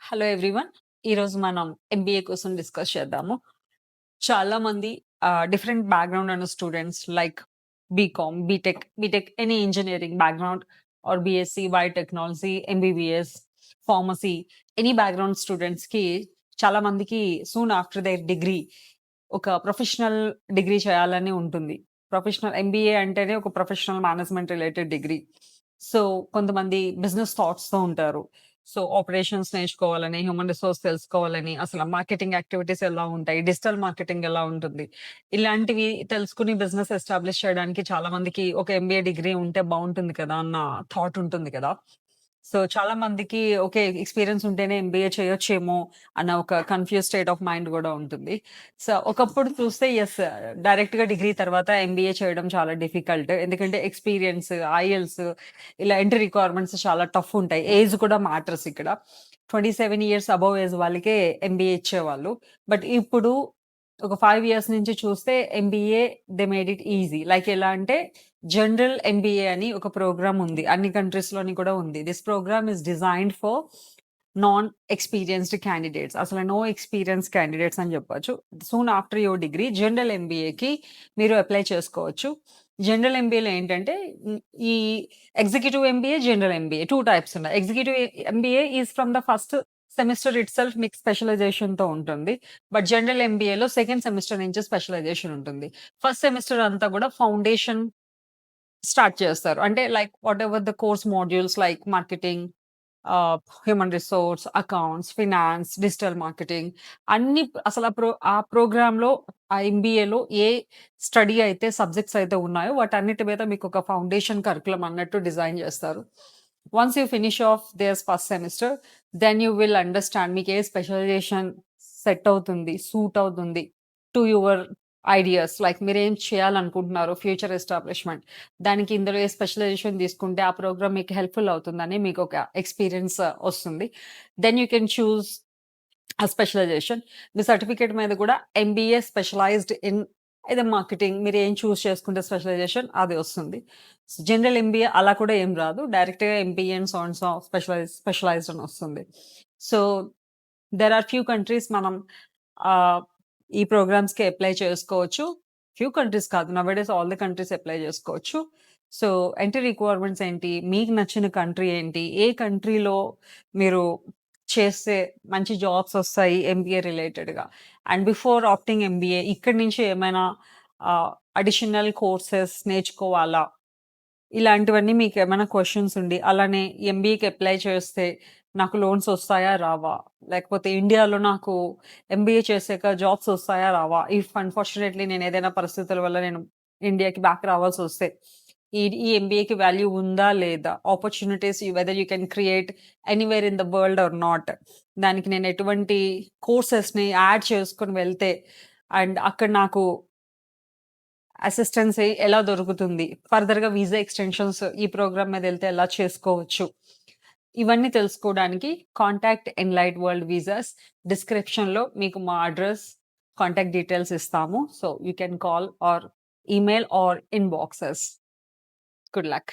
Hello everyone. ఈరోజు మనం MBA కోసం డిస్కస్ చేద్దాము. చాలా మంది డిఫరెంట్ బ్యాక్‌గ్రౌండ్ ఉన్న students like BCom, BTech any engineering background or BSc, biotechnology, MBBS, pharmacy any background స్టూడెంట్స్‌కి చాలా మందికి సూన్ ఆఫ్టర్ దేర్ డిగ్రీ ఒక ప్రొఫెషనల్ డిగ్రీ చేయాలని ఉంటుంది. ప్రొఫెషనల్ ఎంబీఏ అంటేనే ఒక professional management related degree. So, కొంతమంది బిజినెస్ థాట్స్‌తో ఉంటారు. సో, ఆపరేషన్స్ నేర్చుకోవాలని, హ్యూమన్ రిసోర్స్ తెలుసుకోవాలని, అసల మార్కెటింగ్ యాక్టివిటీస్ ఎలా ఉంటాయి? డిజిటల్ మార్కెటింగ్ ఎలా ఉంటుంది? ఇలాంటివి తెలుసుకొని బిజినెస్ ఎస్టాబ్లిష్ చేయడానికి చాలా మందికి ఒక ఎంబీఏ డిగ్రీ ఉంటే బావుంటుంది కదా! అన్న థాట్ ఉంటుంది కదా! సో, చాలా మందికి ఓకే. ఎక్స్‌పీరియన్స్ ఉంటేనే ఎంబీఏ చేయొచ్చేమో అన్న ఒక కన్‌ఫ్యూజ్ స్టేట్ ఆఫ్ మైండ్ గూడా ఉంటుంది. సో, ఒకప్పుడు చూస్తే యెస్. డైరెక్ట్‌గా డిగ్రీ తర్వాత ఎంబీఏ చేయడం చాలా డిఫికల్ట్. ఎందుకంటే ఎక్స్‌పీరియన్స్, ఐఎల్స్ ఇలా ఎంట్రీ రిక్వైర్మెంట్స్ చాలా టఫ్ ఉంటాయి. ఏజ్ కూడా మ్యాటర్స్ ఇక్కడ. 27 ఇయర్స్ అబోవ్ ఏజ్ వాళ్ళకే ఎంబీఏ ఇచ్చేవాళ్ళు. బట్ ఇప్పుడు ఒక 5 ఇయర్స్ నుంచి చూస్తే MBA they made it easy. Like ఎలా అంటే జనరల్ ఎంబీఏ అని ఒక ప్రోగ్రామ్ ఉంది. అన్ని కంట్రీస్‌లోని కూడా ఉంది. This programme is designed for non experienced candidates. అసలు నో ఎక్స్‌పీరియన్స్ క్యాండిడేట్స్ అని చెప్పొచ్చు. Soon after your degree general ఎంబీఏకి మీరు అప్లై చేసుకోవచ్చు. జనరల్ ఎంబీఏలో ఏంటంటే ఈ executive MBA, general MBA 2 types ఉన్నాయి. Executive MBA is from the first semester itself మీకు స్పెషలైజేషన్‌తో ఉంటుంది. బట్ జనరల్ ఎంబీఏలో సెకండ్ సెమిస్టర్ నుంచి స్పెషలైజేషన్ ఉంటుంది. ఫస్ట్ సెమిస్టర్ అంతా కూడా ఫౌండేషన్ స్టార్ట్ చేస్తారు. అంటే like whatever the course modules like marketing, human resource, accounts, finance, digital marketing అన్ని అసలు ఆ ప్రోగ్రామ్‌లో ఆ ఎంబీఏలో ఏ స్టడీ అయితే సబ్జెక్ట్స్ అయితే ఉన్నాయో వాటన్నిటి మీద మీకు ఒక ఫౌండేషన్ కరిక్యులమ్ అన్నట్టు డిజైన్ చేస్తారు. Once you finish of their first semester then you will understand మీకు ఏ స్పెషలైజేషన్ సెట్ అవుతుంది, సూట్ అవుతుంది టు యువర్ ఐడియాస్. లైక్ మీరేం చేయాలనుకుంటున్నారో ఫ్యూచర్ ఎస్టాబ్లిష్‌మెంట్. దానికి ఇందులో ఏ స్పెషలైజేషన్ తీసుకుంటే ఆ ప్రోగ్రామ్ మీకు హెల్ప్‌ఫుల్ అవుతుందని మీకొక ఎక్స్‌పీరియన్స్ వస్తుంది. దెన్ యూ కెన్ చూజ్ ఆ స్పెషలైజేషన్. మీ సర్టిఫికేట్ మీద గూడా MBA specialized in either marketing మీరేం చూజ్ చేసుకుంటే స్పెషలైజేషన్ అది వస్తుంది. జనరల్ ఎంబీఏ అలా కూడా ఏం రాదు. డైరెక్ట్‌గా MBA and so and so specialized అని వస్తుంది. So, there are few countries మనం ఆహ్, ఈ ప్రోగ్రామ్స్‌కి అప్లై చేసుకోవచ్చు. ఫ్యూ కంట్రీస్ కాదు. Nowadays all the countries apply చేసుకోవచ్చు. సో, ఎంట్రీ రిక్వైర్మెంట్స్ ఏంటి? మీకు నచ్చిన కంట్రీ ఏంటి? ఏ కంట్రీలో మీరు చేస్తే మంచి జాబ్స్ ఒస్తాయి ఎంబీఏ రిలేటెడ్‌గా. అండ్ బిఫోర్ ఆప్టింగ్ ఎంబీఏ ఇక్కడి నుంచి ఏమైనా అడిషనల్ కోర్సెస్ నేర్చుకోవాలా? ఇలాంటివన్నీ మీకేమైనా క్వెషన్స్ ఉండి, అలానే ఎంబీఏకి అప్లై చేస్తే నాకు లోన్స్ ఒస్తాయా? రావా? లేకపోతే ఇండియాలో నాకు ఎంబీఏ చేసాక జాబ్స్ ఒస్తాయా? రావా? ఇఫ్ అన్‌ఫార్చునేట్‌లీ నేనేదైనా పరిస్థితుల వల్ల నేను ఇండియాకి బ్యాక్ రావాల్సొస్తే, ఈ ఎంబీఏకి వాల్యూ ఉందా? లేదా? Opportunities whether you can create anywhere in the world or not. దానికి నేను ఎటువంటి కోర్సెస్‌ని యాడ్ చేసుకొని వెళ్తే అండ్ అక్కడ నాకు అసిస్టెన్స్ ఎలా దొరుకుతుంది? ఫర్దర్‌గా వీసా ఎక్స్‌టెన్షన్స్ ఈ ప్రోగ్రామ్ మీదెళ్తే ఎలా చేసుకోవచ్చు? ఇవన్నీ తెలుసుకోవడానికి కాంటాక్ట్ ఎన్‌లైట్ వరల్డ్ వీసాస్. డిస్క్రిప్షన్‌లో మీకు మా అడ్రెస్, కాంటాక్ట్ డీటెయిల్స్ ఇస్తాము. So, you can call or email or inbox us. Good luck.